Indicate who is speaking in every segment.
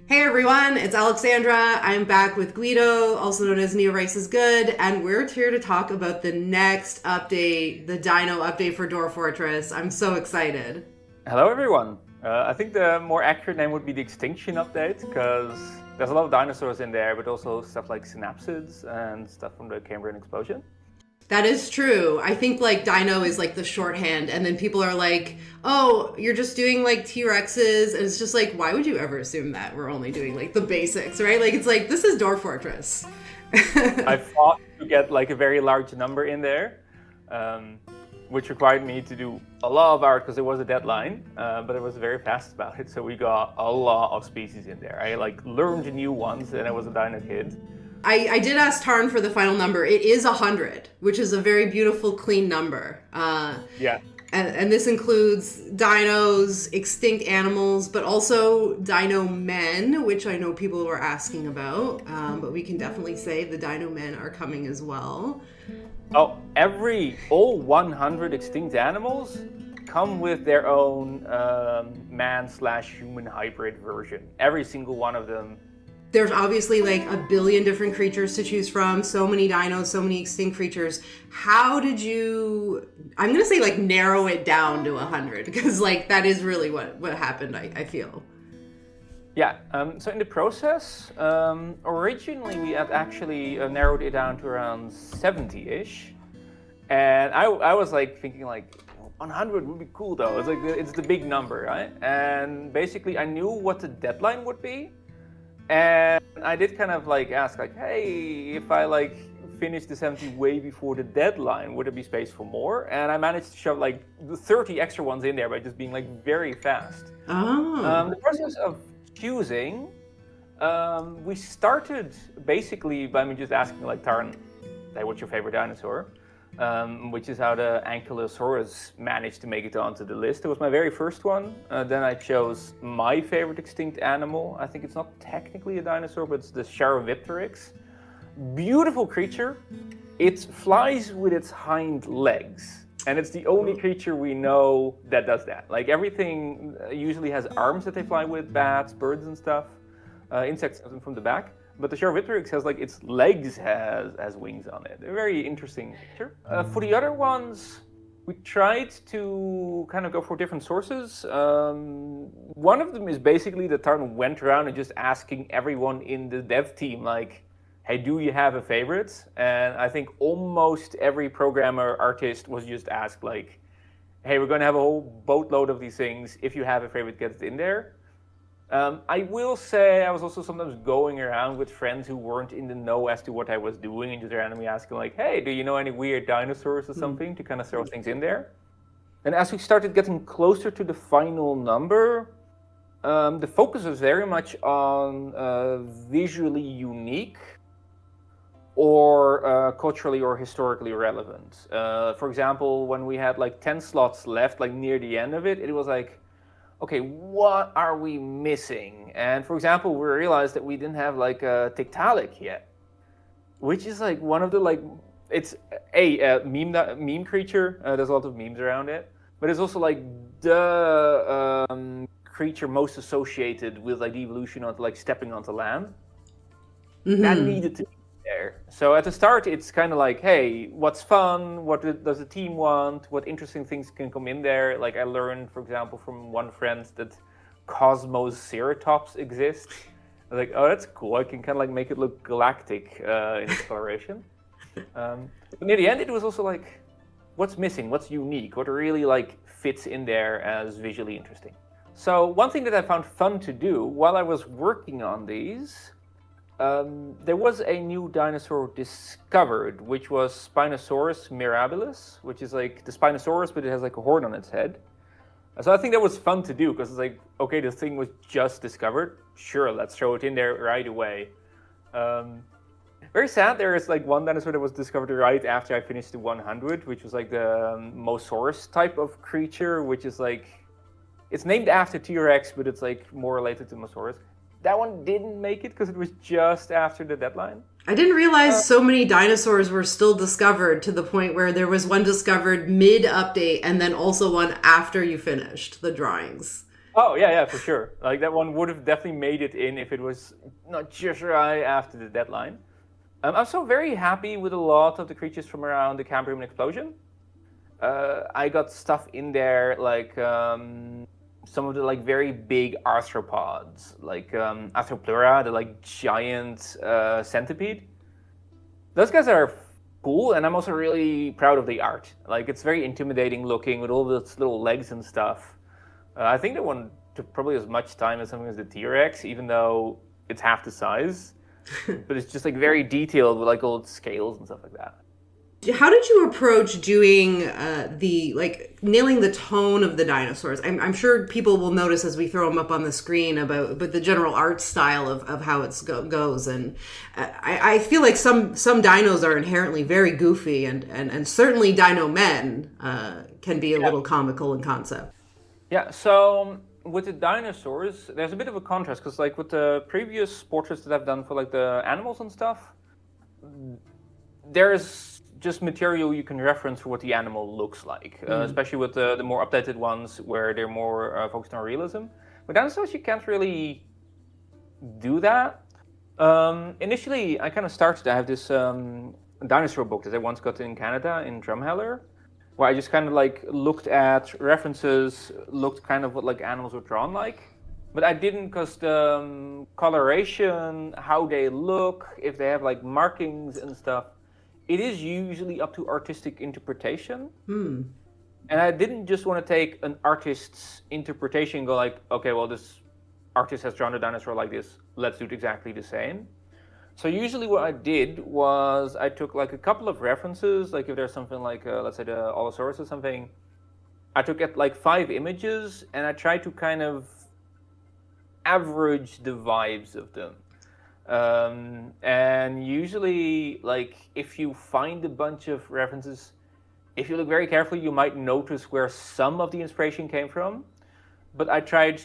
Speaker 1: Hey everyone, it's Alexandra. I'm back with Guido, also known as Neoriceisgood, and we're here to talk about the next update, the Dino update for Dwarf Fortress. I'm so excited.
Speaker 2: Hello everyone. I think the more accurate name would be the extinction update, because there's a lot of dinosaurs in there, but also stuff like synapsids and stuff from the Cambrian explosion.
Speaker 1: That is true. I think like Dino is like the shorthand, and then people are like, oh, you're just doing like T-Rexes, and it's just like, why would you ever assume that we're only doing like the basics, right? Like it's like, this is Dwarf Fortress.
Speaker 2: I fought to get like a very large number in there, which required me to do a lot of art because there was a deadline, but I was very fast about it, so we got a lot of species in there. I like learned new ones, and I was a dino kid.
Speaker 1: I did ask Tarn for the final number. It is 100, which is a very beautiful, clean number.
Speaker 2: Yeah.
Speaker 1: And this includes dinos, extinct animals, but also dino men, which I know people were asking about. But we can definitely say the dino men are coming as well.
Speaker 2: Oh, all 100 extinct animals come with their own man/human hybrid version. Every single one of them.
Speaker 1: There's obviously like a billion different creatures to choose from, so many dinos, so many extinct creatures. How did you, I'm going to say like narrow it down to 100, because like that is really what happened, I feel.
Speaker 2: Yeah, so in the process, originally we had actually narrowed it down to around 70-ish. And I was like thinking like, 100 would be cool though. It's like, it's the big number, right? And basically I knew what the deadline would be. And I did kind of like ask like, hey, if I like finish the 70 way before the deadline, would there be space for more? And I managed to shove like 30 extra ones in there by just being like very fast.
Speaker 1: Oh.
Speaker 2: The process of choosing, we started basically by me just asking like Tarn, hey, what's your favorite dinosaur? Which is how the Ankylosaurus managed to make it onto the list. It was my very first one. Then I chose my favorite extinct animal. I think it's not technically a dinosaur, but it's the Charovipteryx. Beautiful creature. It flies with its hind legs. And it's the only creature we know that does that. Like everything usually has arms that they fly with, bats, birds and stuff. Insects from the back. But the Charovipteryx has like its legs has wings on it. A very interesting picture. For the other ones, we tried to kind of go for different sources. One of them is basically that Tarn went around and just asking everyone in the dev team like, hey, do you have a favorite? And I think almost every programmer, artist was just asked like, hey, we're going to have a whole boatload of these things. If you have a favorite, get it in there. I will say I was also sometimes going around with friends who weren't in the know as to what I was doing and just randomly asking like, hey, do you know any weird dinosaurs or something to kind of throw things in there? And as we started getting closer to the final number, the focus was very much on visually unique or culturally or historically relevant. For example, when we had like 10 slots left, like near the end of it, it was like, okay, what are we missing? And for example, we realized that we didn't have like a Tiktaalik yet, which is like one of the like, it's a meme creature. There's a lot of memes around it, but it's also like the creature most associated with like the evolution of like stepping onto land. Mm-hmm. That needed to be there. So at the start, it's kind of like, hey, what's fun? What does the team want? What interesting things can come in there? Like I learned, for example, from one friend that Cosmoceratops exist. I was like, oh, that's cool. I can kind of like make it look galactic in exploration. But near the end, it was also like, what's missing? What's unique? What really like fits in there as visually interesting? So one thing that I found fun to do while I was working on these, there was a new dinosaur discovered, which was Spinosaurus mirabilis, which is like the Spinosaurus, but it has like a horn on its head. So I think that was fun to do because it's like, okay, this thing was just discovered. Sure, let's throw it in there right away. Very sad, there is like one dinosaur that was discovered right after I finished the 100, which was like the Mosaurus type of creature, which is like, it's named after T-Rex, but it's like more related to Mosaurus. That one didn't make it because it was just after the deadline.
Speaker 1: I didn't realize so many dinosaurs were still discovered to the point where there was one discovered mid-update and then also one after you finished the drawings.
Speaker 2: Oh yeah, for sure. Like that one would have definitely made it in if it was not just right after the deadline. I'm so very happy with a lot of the creatures from around the Cambrian explosion. I got stuff in there like some of the like very big arthropods, like Arthropleura, the like giant centipede. Those guys are cool, and I'm also really proud of the art. Like it's very intimidating looking with all those little legs and stuff. I think that one took probably as much time as something as the T-Rex, even though it's half the size. But it's just like very detailed with like all its scales and stuff like that.
Speaker 1: How did you approach doing nailing the tone of the dinosaurs? I'm sure people will notice as we throw them up on the screen but the general art style of how it goes. And I feel like some dinos are inherently very goofy, and certainly Dino Men can be a little comical in concept.
Speaker 2: Yeah, so with the dinosaurs, there's a bit of a contrast because like with the previous portraits that I've done for like the animals and stuff, there's just material you can reference for what the animal looks like, especially with the more updated ones where they're more focused on realism. With dinosaurs, you can't really do that. Initially, I kind of started, I have this dinosaur book that I once got in Canada in Drumheller, where I just kind of like looked at references, looked kind of what like animals were drawn like. But I didn't because the coloration, how they look, if they have like markings and stuff, it is usually up to artistic interpretation. And I didn't just want to take an artist's interpretation and go like, okay, well, this artist has drawn a dinosaur like this, let's do it exactly the same. So usually what I did was I took like a couple of references, like if there's something like, let's say the Allosaurus or something, I took like 5 images and I tried to kind of average the vibes of them. And usually, like, if you find a bunch of references, if you look very carefully, you might notice where some of the inspiration came from. But I tried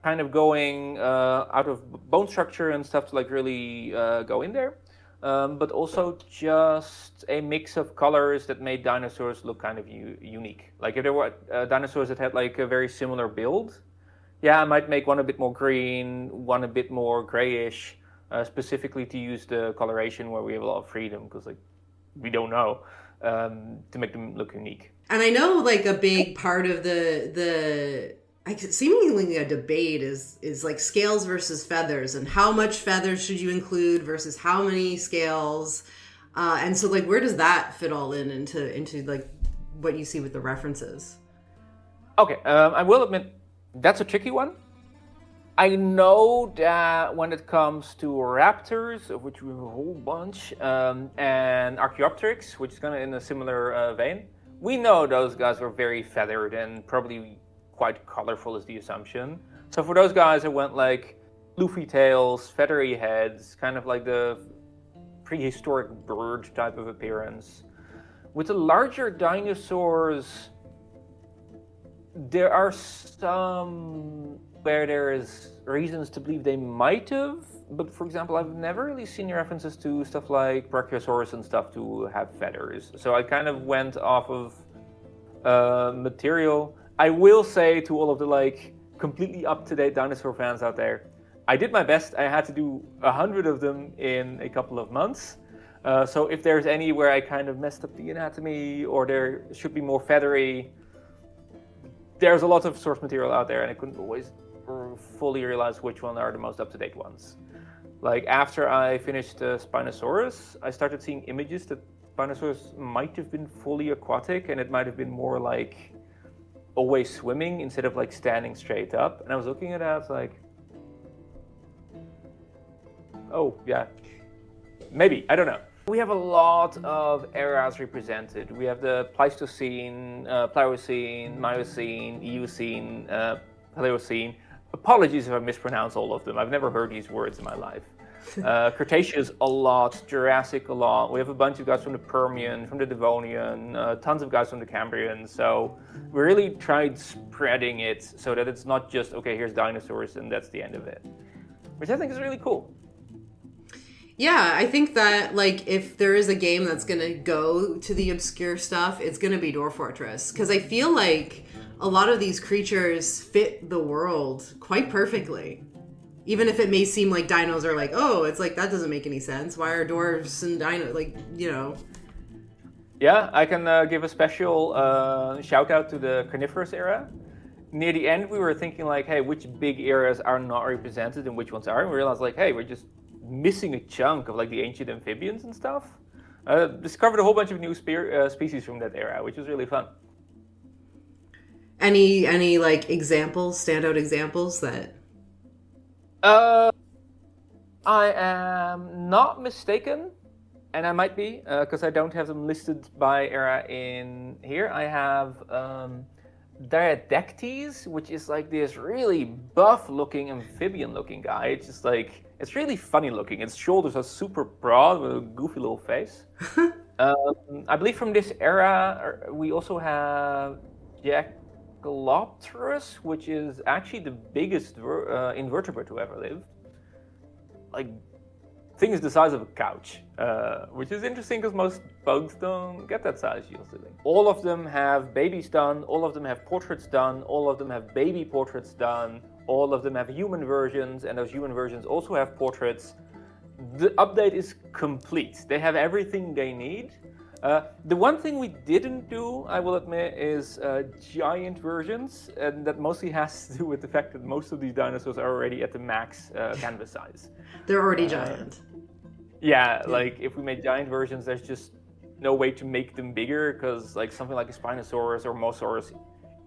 Speaker 2: kind of going out of bone structure and stuff to like really go in there. But also just a mix of colors that made dinosaurs look kind of unique. Like if there were dinosaurs that had like a very similar build, yeah, I might make one a bit more green, one a bit more grayish. Specifically to use the coloration where we have a lot of freedom because like we don't know to make them look unique.
Speaker 1: And I know like a big part of the seemingly a debate is like scales versus feathers, and how much feathers should you include versus how many scales, and so like where does that fit all into like what you see with the references?
Speaker 2: Okay, I will admit that's a tricky one. I know that when it comes to raptors, of which we have a whole bunch, and Archaeopteryx, which is kind of in a similar vein, we know those guys were very feathered and probably quite colorful is the assumption. So for those guys, I went like floofy tails, feathery heads, kind of like the prehistoric bird type of appearance. With the larger dinosaurs, there are some where there is reasons to believe they might have, but for example, I've never really seen references to stuff like Brachiosaurus and stuff to have feathers. So I kind of went off of material. I will say to all of the like completely up-to-date dinosaur fans out there, I did my best. I had to do 100 of them in a couple of months. So if there's any where I kind of messed up the anatomy or there should be more feathery, there's a lot of source material out there and I couldn't always fully realize which one are the most up-to-date ones. Like after I finished Spinosaurus, I started seeing images that Spinosaurus might have been fully aquatic and it might have been more like always swimming instead of like standing straight up. And I was looking at that, I was like, oh yeah, maybe, I don't know. We have a lot of eras represented. We have the Pleistocene, Pliocene, Miocene, Eocene, Paleocene. Apologies if I mispronounce all of them. I've never heard these words in my life. Cretaceous a lot, Jurassic a lot. We have a bunch of guys from the Permian, from the Devonian, tons of guys from the Cambrian. So we really tried spreading it so that it's not just, okay, here's dinosaurs and that's the end of it. Which I think is really cool.
Speaker 1: Yeah, I think that, like, if there is a game that's going to go to the obscure stuff, it's going to be Dwarf Fortress. Because I feel like a lot of these creatures fit the world quite perfectly. Even if it may seem like dinos are like, oh, it's like, that doesn't make any sense. Why are dwarves and dinos, like, you know?
Speaker 2: Yeah, I can give a special shout out to the carnivorous era. Near the end, we were thinking like, hey, which big areas are not represented and which ones are? And we realized like, hey, we're just missing a chunk of like the ancient amphibians and stuff. Discovered a whole bunch of new species from that era, which was really fun.
Speaker 1: Any like examples, standout examples that?
Speaker 2: I am not mistaken, and I might be, because I don't have them listed by era in here. I have Diadectes, which is like this really buff-looking, amphibian-looking guy. It's just like, it's really funny looking. Its shoulders are super broad with a goofy little face. I believe from this era, we also have Jackalopterus, which is actually the biggest invertebrate to ever live. Like, thing is the size of a couch, which is interesting because most bugs don't get that size usually. All of them have babies done, all of them have portraits done, all of them have baby portraits done, all of them have human versions, and those human versions also have portraits. The update is complete. They have everything they need. The one thing we didn't do, I will admit, is giant versions, and that mostly has to do with the fact that most of these dinosaurs are already at the max canvas size.
Speaker 1: They're already giant.
Speaker 2: Yeah, like if we made giant versions, there's just no way to make them bigger because like something like a Spinosaurus or Mosaurus,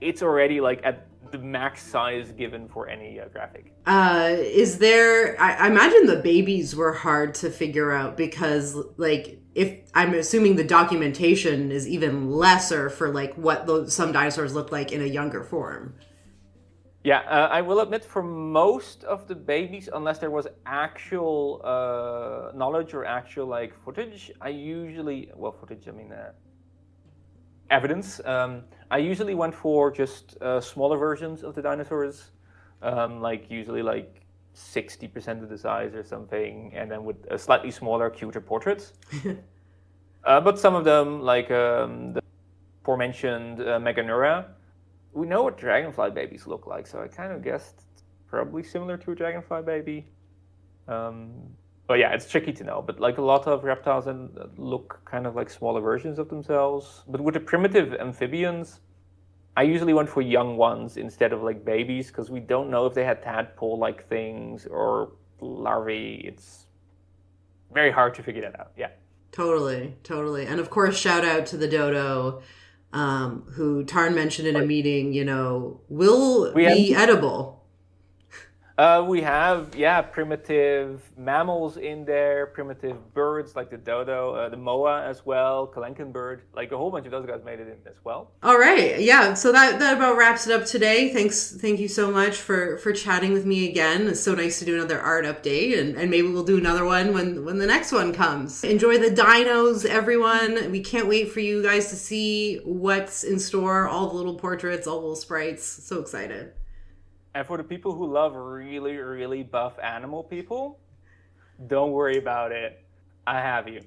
Speaker 2: it's already like at the max size given for any graphic.
Speaker 1: Is there? I imagine the babies were hard to figure out because, like, if I'm assuming the documentation is even lesser for like what some dinosaurs looked like in a younger form.
Speaker 2: Yeah, I will admit for most of the babies, unless there was actual knowledge or actual like footage, evidence. I usually went for just smaller versions of the dinosaurs, like usually like 60% of the size or something, and then with a slightly smaller, cuter portraits. But some of them, like the aforementioned Meganeura, we know what dragonfly babies look like, so I kind of guessed probably similar to a dragonfly baby. But yeah, it's tricky to know. But like a lot of reptiles look kind of like smaller versions of themselves. But with the primitive amphibians, I usually went for young ones instead of like babies because we don't know if they had tadpole-like things or larvae. It's very hard to figure that out. Yeah.
Speaker 1: Totally. And of course, shout out to the dodo, who Tarn mentioned in a meeting, will be edible.
Speaker 2: We have, primitive mammals in there, primitive birds like the dodo, the moa as well, Kalenkin bird, like a whole bunch of those guys made it in as well.
Speaker 1: All right. Yeah. So that about wraps it up today. Thank you so much for chatting with me again. It's so nice to do another art update and maybe we'll do another one when the next one comes. Enjoy the dinos, everyone. We can't wait for you guys to see what's in store, all the little portraits, all the little sprites. So excited.
Speaker 2: And for the people who love really, really buff animal people, don't worry about it. I have you.